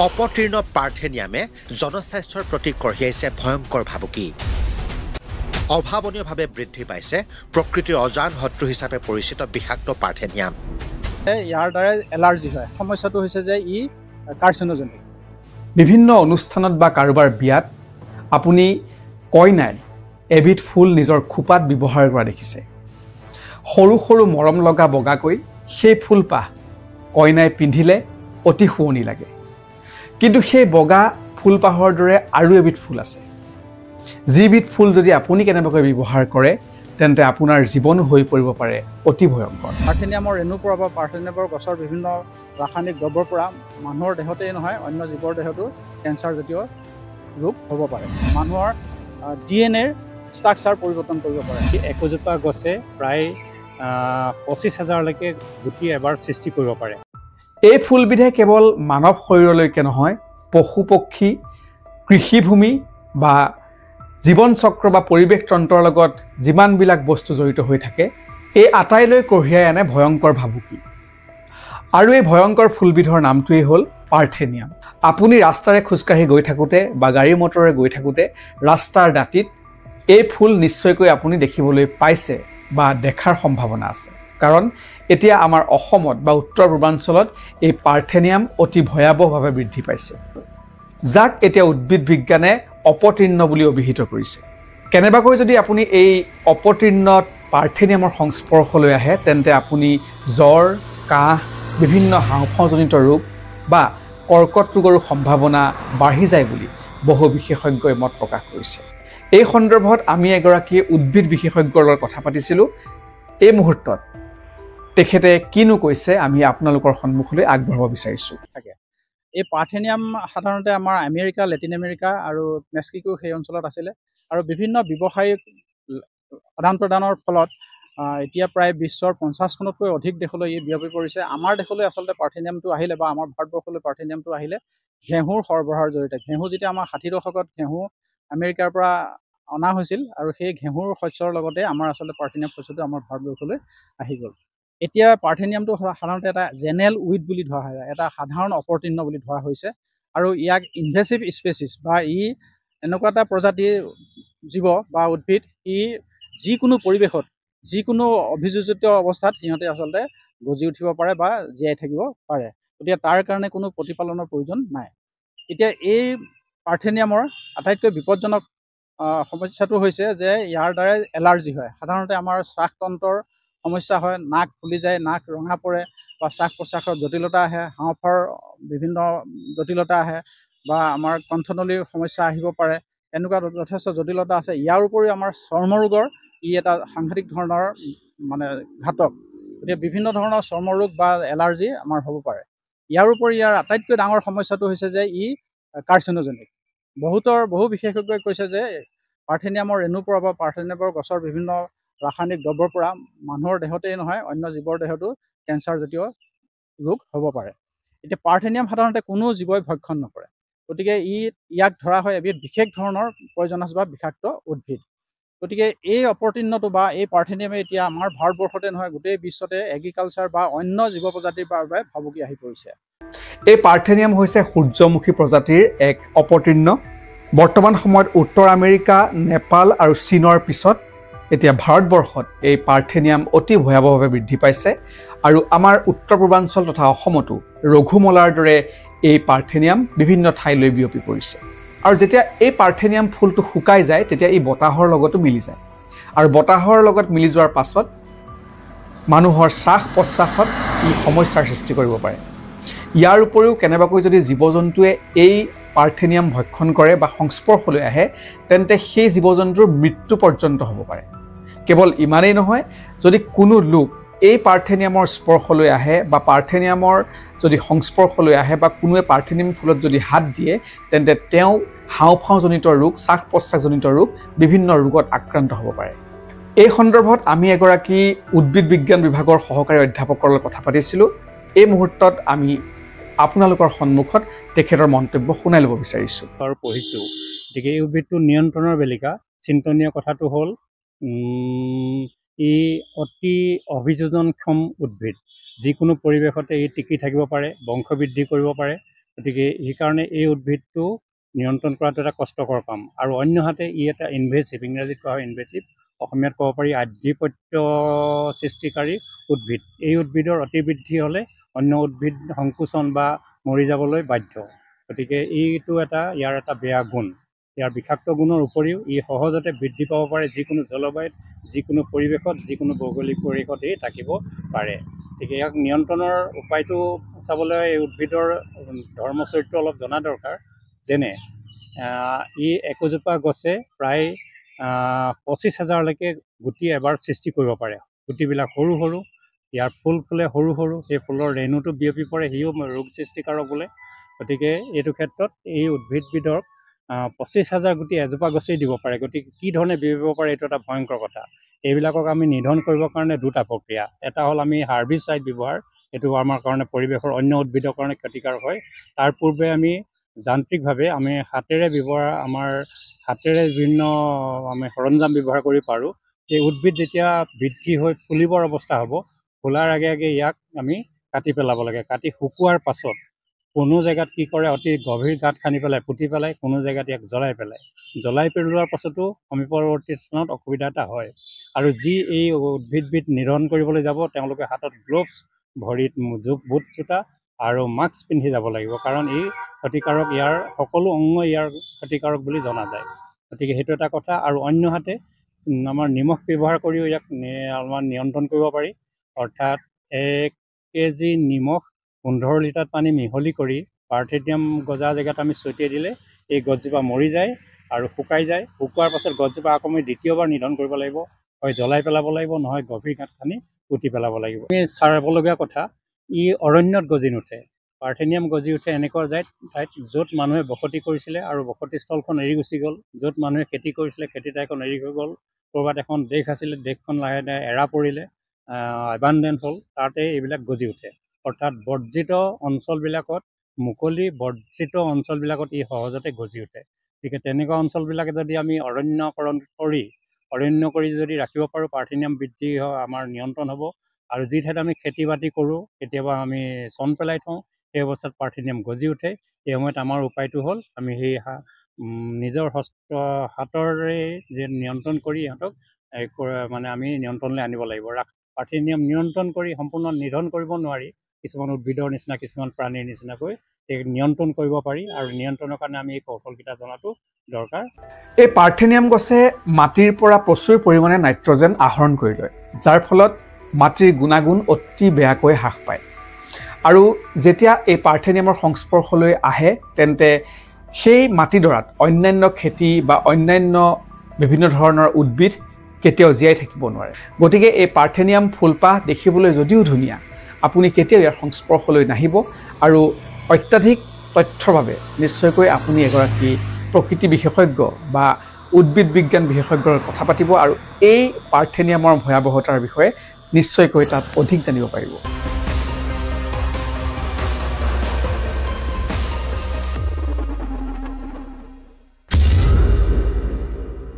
অপতীৰ্ণ পাৰ্থেনিয়ামে জনস্বাস্থ্যৰ প্ৰতি কঢ়িয়াইছে ভয়ংকৰ ভাবুকি। অভাৱনীয়ভাৱে বৃদ্ধি পাইছে প্ৰকৃতিৰ অজান শত্ৰু হিচাপে পৰিচিত বিষাক্ত পাৰ্থেনিয়াম। ইয়াৰ দ্বাৰা এলাৰ্জি হয়। সমস্যাটো হৈছে যে ই কাৰ্চিনোজেনিক। বিভিন্ন অনুষ্ঠানত বা কাৰোবাৰ বিয়াত আপুনি কইনাই এবিধ ফুল নিজৰ খোপাত ব্যৱহাৰ কৰা দেখিছে। সৰু সৰু মৰম লগা বগাকৈ সেই ফুলপাহ কইনাই পিন্ধিলে অতি শুৱনি লাগে। কিন্তু সেই বগা ফুলপাহৰ দৰে আৰু এবিধ ফুল আছে, যিবিধ ফুল যদি আপুনি কেনেবাকৈ ব্যৱহাৰ কৰে তেন্তে আপোনাৰ জীৱন হৈ পৰিব পাৰে অতি ভয়ংকৰ। পাৰ্থেনিয়ামৰ ৰেণুৰ পৰা বা পাৰ্থেনিয়ামৰ গছৰ বিভিন্ন ৰাসায়নিক দ্ৰব্যৰ পৰা মানুহৰ দেহতেই নহয় অন্য জীৱৰ দেহতো কেঞ্চাৰজাতীয় ৰোগ হ'ব পাৰে। মানুহৰ DNA ষ্ট্ৰাকচাৰ পৰিৱৰ্তন কৰিব পাৰে। একোজোপা গছে প্ৰায় 25,000লৈকে গুটি এবাৰ সৃষ্টি কৰিব পাৰে। এই ফুলবিধে কেৱল মানৱ শৰীৰলৈকে নহয়, পশু পক্ষী, কৃষিভূমি বা জীৱন চক্ৰ বা পৰিৱেশ তন্ত্ৰৰ লগত যিমানবিলাক বস্তু জড়িত হৈ থাকে এই আটাইলৈ কঢ়িয়াই আনে ভয়ংকৰ ভাবুকি। আৰু এই ভয়ংকৰ ফুলবিধৰ নামটোৱেই হ'ল পাৰ্থেনিয়াম। আপুনি ৰাস্তাৰে খোজকাঢ়ি গৈ থাকোঁতে বা গাড়ী মটৰে গৈ থাকোঁতে ৰাস্তাৰ দাঁতিত এই ফুল নিশ্চয়কৈ আপুনি দেখিবলৈ পাইছে বা দেখাৰ সম্ভাৱনা আছে। কাৰণ এতিয়া আমাৰ অসমত বা উত্তৰ পূৰ্বাঞ্চলত এই পাৰ্থেনিয়াম অতি ভয়াৱহভাৱে বৃদ্ধি পাইছে, যাক এতিয়া উদ্ভিদ বিজ্ঞানে অপতীৰ্ণ বুলি অভিহিত কৰিছে। কেনেবাকৈ যদি আপুনি এই অপতীৰ্ণ পাৰ্থেনিয়ামৰ সংস্পৰ্শলৈ আহে তেন্তে আপুনি জ্বৰ, কাহ, বিভিন্ন হাওঁফাওঁজনিত ৰোগ বা কৰ্কট ৰোগৰো সম্ভাৱনা বাঢ়ি যায় বুলি বহু বিশেষজ্ঞই মত প্ৰকাশ কৰিছে। এই সন্দৰ্ভত আমি এগৰাকী উদ্ভিদ বিশেষজ্ঞৰ লগত কথা পাতিছিলোঁ। এই মুহূৰ্তত তেখেতে কিনো কৈছে আমি আপোনালোকৰ সন্মুখলৈ আগবঢ়াব বিচাৰিছোঁ। এই পাৰ্থেনিয়াম সাধাৰণতে আমাৰ আমেৰিকা, লেটিন আমেৰিকা আৰু মেক্সিকো সেই অঞ্চলত আছিলে আৰু বিভিন্ন ব্যৱসায়িক আদান প্ৰদানৰ ফলত এতিয়া প্ৰায় বিশ্বৰ 50খনতকৈ অধিক দেশলৈ ই বিয়পি পৰিছে। আমাৰ দেশলৈ আচলতে পাৰ্থেনিয়ামটো আহিলে বা আমাৰ ভাৰতবৰ্ষলৈ পাৰ্থেনিয়ামটো আহিলে ঘেঁহুৰ সৰবৰাহৰ জৰিয়তে। ঘেঁহু যেতিয়া আমাৰ 60 দশকত ঘেঁহু আমেৰিকাৰ পৰা অনা হৈছিল আৰু সেই ঘেঁহুৰ শস্যৰ লগতে আমাৰ আচলতে পাৰ্থেনিয়াম শস্যটো আমাৰ ভাৰতবৰ্ষলৈ আহি গ'ল। এতিয়া পাৰ্থেনিয়ামটো সাধাৰণতে এটা জেনেৰেল উইড বুলি ধৰা হয়, এটা সাধাৰণ অপতীৰ্ণ বুলি ধৰা হৈছে আৰু ইয়াক ইনভেচিভ স্পেচিছ বা ই এনেকুৱা এটা প্ৰজাতিৰ জীৱ বা উদ্ভিদ, ই যিকোনো পৰিৱেশত যিকোনো অভিযোজিত অৱস্থাত সিহঁতে আচলতে গজি উঠিব পাৰে বা জীয়াই থাকিব পাৰে। গতিকে তাৰ কাৰণে কোনো প্ৰতিপালনৰ প্ৰয়োজন নাই। এতিয়া এই পাৰ্থেনিয়ামৰ আটাইতকৈ বিপদজনক সমস্যাটো হৈছে যে ইয়াৰ দ্বাৰা এলাৰ্জি হয়। সাধাৰণতে আমাৰ শ্বাসতন্ত্ৰৰ সমস্যা হয়, নাক ফুলি যায়, নাক ৰঙা পৰে বা শ্বাস প্ৰশ্বাসৰ জটিলতা আহে, হাওঁফাওৰ বিভিন্ন জটিলতা আহে বা আমাৰ কণ্ঠনলীৰ সমস্যা আহিব পাৰে। এনেকুৱা যথেষ্ট জটিলতা আছে। ইয়াৰ উপৰিও আমাৰ চৰ্মৰোগৰ ই এটা সাংঘাতিক ধৰণৰ ঘাতক। গতিকে বিভিন্ন ধৰণৰ চৰ্মৰোগ বা এলাৰ্জি আমাৰ হ'ব পাৰে। ইয়াৰ উপৰি ইয়াৰ আটাইতকৈ ডাঙৰ সমস্যাটো হৈছে যে ই কাৰ্চিনোজেনিক। বহু বিশেষজ্ঞই কৈছে যে পাৰ্থেনিয়ামৰ ৰেণুৰ পৰা বা পাৰ্থেনিয়ামৰ গছৰ বিভিন্ন ৰাসায়নিক দ্ৰব্যৰ পৰা মানুহৰ দেহতেই নহয় অন্য জীৱৰ দেহতো কেঞ্চাৰজাতীয় ৰোগ হ'ব পাৰে। এতিয়া পাৰ্থেনিয়াম সাধাৰণতে কোনো জীৱই ভক্ষণ নকৰে, গতিকে ইয়াক ধৰা হয় এবিধ বিশেষ ধৰণৰ পয়জনাছ বা বিষাক্ত উদ্ভিদ। গতিকে এই অপতীৰ্ণটো বা এই পাৰ্থেনিয়ামে এতিয়া আমাৰ ভাৰতবৰ্ষতে নহয় গোটেই বিশ্বতে এগ্ৰিকালচাৰ বা অন্য জীৱ প্ৰজাতিৰ বাবে ভাবুকি আহি পৰিছে। এই পাৰ্থেনিয়াম হৈছে সূৰ্যমুখী প্ৰজাতিৰ এক অপতীৰ্ণ। বৰ্তমান সময়ত উত্তৰ আমেৰিকা, নেপাল আৰু চীনৰ পিছত এতিয়া ভাৰতবৰ্ষত এই পাৰ্থেনিয়াম অতি ভয়াৱহভাৱে বৃদ্ধি পাইছে আৰু আমাৰ উত্তৰ পূৰ্বাঞ্চল তথা অসমতো ৰঘুমলাৰ দৰে এই পাৰ্থেনিয়াম বিভিন্ন ঠাইলৈ বিয়পি পৰিছে। আৰু যেতিয়া এই পাৰ্থেনিয়াম ফুলটো শুকাই যায় তেতিয়া ই বতাহৰ লগতো মিলি যায় আৰু বতাহৰ লগত মিলি যোৱাৰ পাছত মানুহৰ শ্বাস প্ৰশ্বাসত ই সমস্যাৰ সৃষ্টি কৰিব পাৰে। ইয়াৰ উপৰিও কেনেবাকৈ যদি জীৱ জন্তুৱে এই পাৰ্থেনিয়াম ভক্ষণ কৰে বা সংস্পৰ্শলৈ আহে তেন্তে সেই জীৱ জন্তুৰ মৃত্যু পৰ্যন্ত হ'ব পাৰে। কেৱল ইমানেই নহয়, যদি কোনো লোক এই পাৰ্থেনিয়ামৰ স্পৰ্শলৈ আহে বা পাৰ্থেনিয়ামৰ যদি সংস্পৰ্শলৈ আহে বা কোনোৱে পাৰ্থেনিয়াম ফুলত যদি হাত দিয়ে তেন্তে তেওঁ হাওঁফাওঁজনিত ৰোগ, শ্বাস প্ৰশ্বাসজনিত ৰোগ, বিভিন্ন ৰোগত আক্ৰান্ত হ'ব পাৰে। এই সন্দৰ্ভত আমি এগৰাকী উদ্ভিদ বিজ্ঞান বিভাগৰ সহকাৰী অধ্যাপকৰ লগত কথা পাতিছিলোঁ। এই মুহূৰ্তত আমি আপোনালোকৰ সন্মুখত তেখেতৰ মন্তব্য শুনাই ল'ব বিচাৰিছোঁ। আৰু পঢ়িছোঁ, গতিকে এই উদ্ভিদটো নিয়ন্ত্ৰণৰ বেলিকা। চিন্তনীয় কথাটো হ'ল ই অতি অভিযোজনক্ষম উদ্ভিদ। যিকোনো পৰিৱেশতে ই টিকি থাকিব পাৰে, বংশবৃদ্ধি কৰিব পাৰে গতিকে সেইকাৰণে এই উদ্ভিদটো নিয়ন্ত্ৰণ কৰাটো এটা কষ্টকৰ কাম আৰু অন্যহাতে ই এটা ইনভেচিভ, ইংৰাজীত কোৱা হয় ইনভেচিভ, অসমীয়াত ক'ব পাৰি আধিপত্য সৃষ্টিকাৰী উদ্ভিদ। এই উদ্ভিদৰ অতিবৃদ্ধি হ'লে অন্য উদ্ভিদ সংকোচন বা মৰি যাবলৈ বাধ্য। গতিকে এইটো ইয়াৰ এটা বেয়া গুণ। ইয়াৰ বিষাক্ত গুণৰ উপৰিও ই সহজতে বৃদ্ধি পাব পাৰে যিকোনো জলবায়ুত, যিকোনো পৰিৱেশত, যিকোনো ভৌগোলিক পৰিৱেশতেই থাকিব পাৰে। গতিকে ইয়াক নিয়ন্ত্ৰণৰ উপায়টো চাবলৈ এই উদ্ভিদৰ ধৰ্ম চৰিত্ৰ অলপ জনা দৰকাৰ। যেনে ই একোজোপা গছে প্ৰায় 25,000লৈকে গুটি এবাৰ সৃষ্টি কৰিব পাৰে। গুটিবিলাক সৰু সৰু, ইয়াৰ ফুল ফুলে সৰু সৰু, সেই ফুলৰ ৰেণুটো বিয়পি পৰে, সিও ৰোগ সৃষ্টিকাৰক বোলে। গতিকে এইটো ক্ষেত্ৰত এই উদ্ভিদবিধক 25,000 গুটি এজোপা গছেই দিব পাৰে। গতিকে কি ধৰণে বিয়পিব পাৰে এইটো এটা ভয়ংকৰ কথা। এইবিলাকক আমি নিধন কৰিবৰ কাৰণে দুটা প্ৰক্ৰিয়া। এটা হ'ল আমি হাৰ্বিচাইড ব্যৱহাৰ, এইটো আমাৰ কাৰণে পৰিৱেশৰ অন্য উদ্ভিদৰ কাৰণে ক্ষতিকাৰক হয়। তাৰ পূৰ্বে আমি যান্ত্ৰিকভাৱে আমি হাতেৰে বিভিন্ন আমি সৰঞ্জাম ব্যৱহাৰ কৰি পাৰোঁ। এই উদ্ভিদ যেতিয়া বৃদ্ধি হৈ ফুলিবৰ অৱস্থা হ'ব, ফুলাৰ আগে আগে ইয়াক আমি কাটি পেলাব লাগে। কাটি শুকোৱাৰ পাছত কোনো জেগাত কি কৰে, অতি গভীৰ গাঁত খান্দি পেলাই পুতি পেলাই কোনো জেগাত ইয়াক জ্বলাই পেলাই। জ্বলাই পেলোৱাৰ পাছতো সমীপৱৰ্তী স্থানত অসুবিধা এটা হয়। আৰু যি এই উদ্ভিদবিধ নিধন কৰিবলৈ যাব, তেওঁলোকে হাতত গ্লোভছ, ভৰিত বুট জোতা আৰু মাস্ক পিন্ধি যাব লাগিব, কাৰণ ই ক্ষতিকাৰক, ইয়াৰ সকলো অংগ ইয়াৰ ক্ষতিকাৰক বুলি জনা যায়। গতিকে সেইটো এটা কথা। আৰু অন্যহাতে আমাৰ নিমখ ব্যৱহাৰ কৰিও ইয়াক অলপমান নিয়ন্ত্ৰণ কৰিব পাৰি। অৰ্থাৎ 1 কেজি নিমখ 15 লিটাৰ পানী মিহলি কৰি পাৰ্থেনিয়াম গজা জেগাত আমি ছটিয়াই দিলে এই গছজোপা মৰি যায় আৰু শুকাই যায়। শুকোৱাৰ পাছত গছজোপা আকৌ আমি দ্বিতীয়বাৰ নিধন কৰিব লাগিব, হয় জ্বলাই পেলাব লাগিব, নহয় গভীৰ গাঁত খান্দি পুতি পেলাব লাগিব। চাবলগীয়া কথা, ই অৰণ্যত গজি নুঠে। পাৰ্থেনিয়াম গজি উঠে এনেকুৱা ঠাইত য'ত মানুহে বসতি কৰিছিলে আৰু বসতিস্থলখন এৰি গুচি গ'ল, য'ত মানুহে খেতি কৰিছিলে খেতি ঠাইখন এৰি হৈ গ'ল, ক'ৰবাত এখন দেশ আছিলে দেশখন লাহে লাহে এৰা পৰিলে, এবাণ্ডেণ্ট হ'ল, তাতে এইবিলাক গজি উঠে। অৰ্থাৎ বৰ্জিত অঞ্চলবিলাকত, মুকলি বৰ্জিত অঞ্চলবিলাকত ই সহজতে গজি উঠে। গতিকে তেনেকুৱা অঞ্চলবিলাকে যদি আমি অৰণ্যকৰণ কৰি যদি ৰাখিব পাৰোঁ, পাৰ্থেনিয়াম বৃদ্ধি আমাৰ নিয়ন্ত্ৰণ হ'ব। আৰু যি ঠাইত আমি খেতি বাতি কৰোঁ, কেতিয়াবা আমি চন পেলাই থওঁ, সেই অৱস্থাত পাৰ্থেনিয়াম গজি উঠে। এই সময়ত আমাৰ উপায়টো হ'ল আমি সেই নিজৰ হাতৰে যে নিয়ন্ত্ৰণ কৰি ইহঁতক আমি নিয়ন্ত্ৰণলৈ আনিব লাগিব। পাৰ্থেনিয়াম নিয়ন্ত্ৰণ কৰি সম্পূৰ্ণ নিধন কৰিব নোৱাৰি, কিছুমান উদ্ভিদৰ নিচিনা, কিছুমান প্ৰাণীৰ নিচিনাকৈ এই নিয়ন্ত্ৰণ কৰিব পাৰি। আৰু নিয়ন্ত্ৰণৰ কাৰণে আমি এই কৌশলকেইটা জনাটো দৰকাৰ। এই পাৰ্থেনিয়াম গছে মাটিৰ পৰা প্ৰচুৰ পৰিমাণে নাইট্ৰজেন আহৰণ কৰি লয়, যাৰ ফলত মাটিৰ গুণাগুণ অতি বেয়াকৈ হ্ৰাস পায়। আৰু যেতিয়া এই পাৰ্থেনিয়ামৰ সংস্পৰ্শলৈ আহে, তেন্তে সেই মাটিডৰাত অন্যান্য খেতি বা অন্যান্য বিভিন্ন ধৰণৰ উদ্ভিদ কেতিয়াও জীয়াই থাকিব নোৱাৰে। গতিকে এই পাৰ্থেনিয়াম ফুলপাহ দেখিবলৈ যদিও ধুনীয়া, আপুনি কেতিয়াও ইয়াৰ সংস্পৰ্শলৈ নাহিব। আৰু অত্যাধিক তথ্যৰ বাবে নিশ্চয়কৈ আপুনি এগৰাকী প্ৰকৃতি বিশেষজ্ঞ বা উদ্ভিদ বিজ্ঞান বিশেষজ্ঞৰ কথা পাতিব আৰু এই পাৰ্থেনিয়ামৰ ভয়াৱহতাৰ বিষয়ে নিশ্চয়কৈ তাত অধিক জানিব পাৰিব।